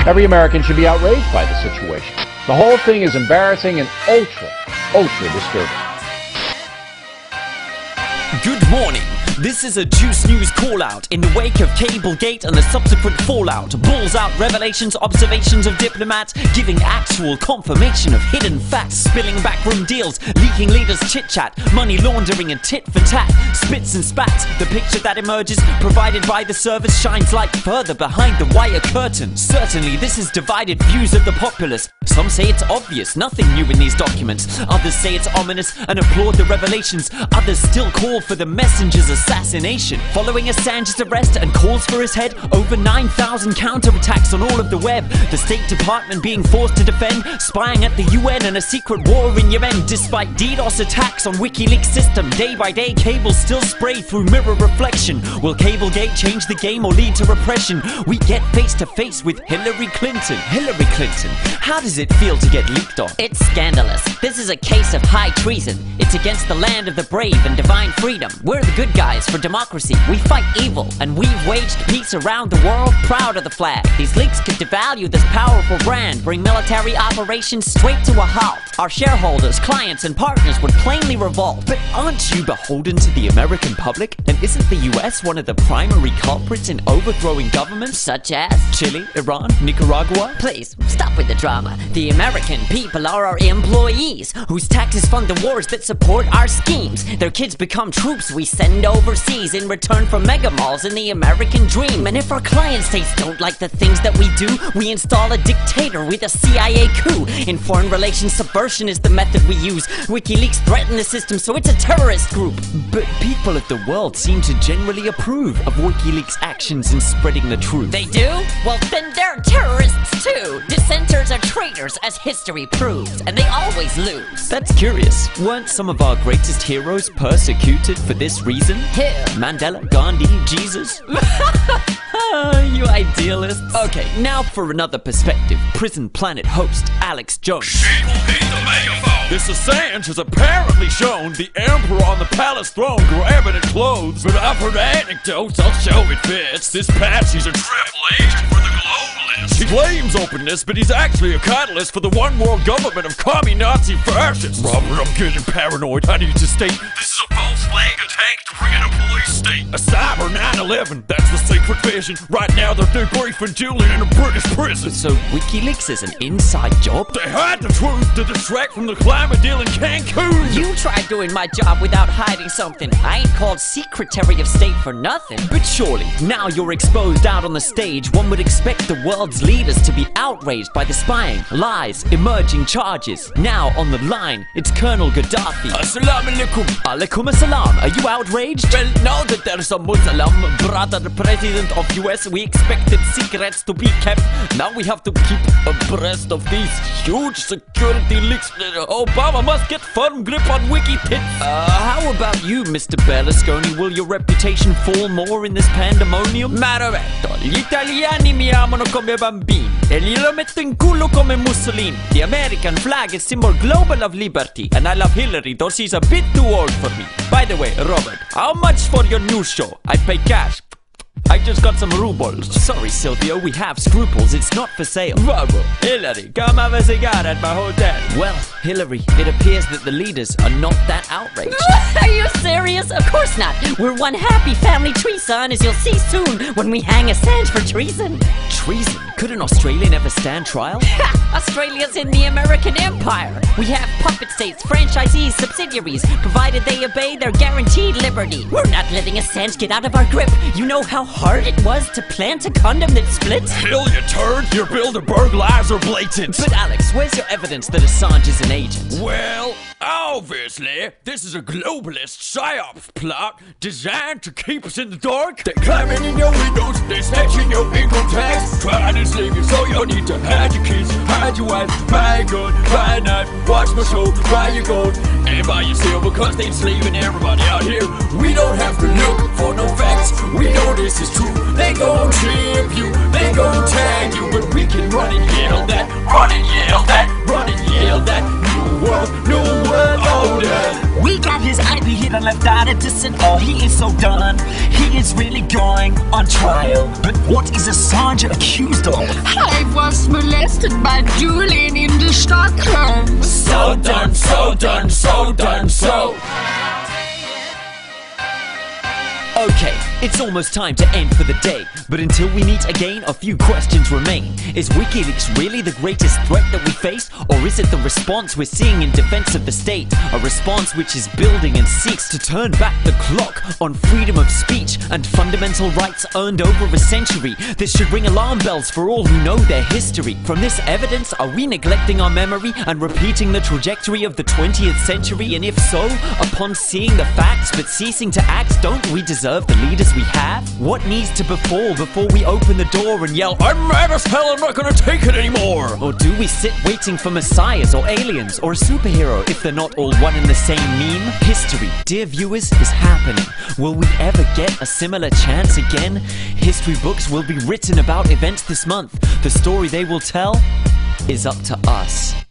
Every American should be outraged by the situation. The whole thing is embarrassing and ultra disturbing. Good morning. This is a Juice News call-out in the wake of Cablegate and the subsequent fallout. Balls out revelations, observations of diplomats, giving actual confirmation of hidden facts, spilling backroom deals, leaking leaders' chit-chat, money laundering and tit-for-tat, spits and spats. The picture that emerges, provided by the service, shines light further behind the wire curtain. Certainly, this has divided views of the populace. Some say it's obvious, nothing new in these documents. Others say it's ominous and applaud the revelations. Others still call for the messenger's assassination. Following Assange's arrest and calls for his head, over 9,000 counterattacks on all of the web. The State Department being forced to defend, spying at the UN and a secret war in Yemen. Despite DDoS attacks on Wikileaks system, day by day cables still spray through mirror reflection. Will Cablegate change the game or lead to repression? We get face to face with Hillary Clinton. Hillary Clinton, how does it feel to get leaked on? It's scandalous. This is a case of high treason. It's against the land of the brave and divine freedom. We're the good guys for democracy. We fight evil, and we've waged peace around the world, proud of the flag. These leaks could devalue this powerful brand, bring military operations straight to a halt. Our shareholders, clients, and partners would plainly revolt. But aren't you beholden to the American public? And isn't the US one of the primary culprits in overthrowing governments? Such as? Chile, Iran, Nicaragua? Please, stop with the drama. The American people are our employees, whose taxes fund the wars that support our schemes. Their kids become troops we send overseas in return for mega malls in the American dream. And if our client states don't like the things that we do, we install a dictator with a CIA coup. In foreign relations, subversion is the method we use. WikiLeaks threaten the system, so it's a terrorist group. But people of the world seem to generally approve of WikiLeaks' actions in spreading the truth. They do? Well, then they're terrorists too. Dissenters are traitors, as history proves, and they always lose. That's curious. Weren't some of our greatest heroes persecuted for this reason? Who? Mandela, Gandhi, Jesus? You idealist. Okay, now for another perspective. Prison Planet host Alex Jones. This Assange has apparently shown the emperor on the palace throne grabbing at clothes, but I've heard anecdotes, I'll show it fits. This Patsy's a triple agent for the globalists. He claims openness, but he's actually a catalyst for the one world government of commie Nazi fascists. Robert, I'm getting paranoid. I need to state this is a false flag attack to bring in a police state. A cyber 9/11, that's the secret vision. Right now they're debriefing Julian in a British prison. So WikiLeaks is an inside job? They hide the truth to distract from the climate deal in Cancun. You tried doing my job without hiding something. I ain't called Secretary of State for nothing. But surely, now you're exposed out on the stage, one would expect the world's leaders to be outraged by the spying, lies, emerging charges. Now on the line, it's Colonel Gaddafi. Assalamu alaikum. Alaikum assalam. Are you outraged? Well, now that there's a Muslim brother president of US, we expected secrets to be kept. Now we have to keep abreast of these huge security leaks. Obama must get firm grip on wiki tits. How about you, Mr. Berlusconi? Will your reputation fall more in this pandemonium? Marovetto, gli italiani mi amano come bambini e glielo metto in culo come Mussolini. The American flag is symbol global of liberty, and I love Hillary, though she's a bit too old for me. By the way, Robert, how much for your news show? I pay cash. I just got some rubles. Sorry, Silvio, we have scruples. It's not for sale. Bravo. Hillary, come have a cigar at my hotel. Well, Hillary, it appears that the leaders are not that outraged. Are you serious? Of course not. We're one happy family tree, son, as you'll see soon when we hang Assange for treason. Treason? Could an Australian ever stand trial? Australia's in the American empire. We have puppet states, franchisees, subsidiaries, provided they obey their guaranteed liberty. We're not letting Assange get out of our grip. You know how hard it was to plant a condom that splits? Hell, you turd! Your Bilderberg lies are blatant. But Alex, where's your evidence that Assange is an agent? Well, obviously, this is a globalist Psi-Ops plot designed to keep us in the dark. They're climbing in your windows, they're snatching your income tax, trying to enslave you, so you need to hide your kids, hide your wife, buy a gun, buy a knife, watch my show, buy your gold, and buy your silver, because they're enslaving everybody out here. We don't have to look for no facts, we know this is true. They gon' trip you, they gon' tag you, but we can run and yell that, run and yell that, run and yell that. New world, and left out innocent. Oh, he is so done. He is really going on trial. But what is Assange accused of? I was molested by Julian in the Stockholm. So done, so done, so done, so. Okay, it's almost time to end for the day, but until we meet again, a few questions remain. Is Wikileaks really the greatest threat that we face, or is it the response we're seeing in defense of the state? A response which is building and seeks to turn back the clock on freedom of speech and fundamental rights earned over a century. This should ring alarm bells for all who know their history. From this evidence, are we neglecting our memory and repeating the trajectory of the 20th century? And if so, upon seeing the facts but ceasing to act, don't we deserve the leaders we have? What needs to befall before we open the door and yell, I'm mad as hell, I'm not gonna take it anymore? Or do we sit waiting for messiahs or aliens or a superhero if they're not all one and the same meme? History, dear viewers, is happening. Will we ever get a similar chance again? History books will be written about events this month. The story they will tell is up to us.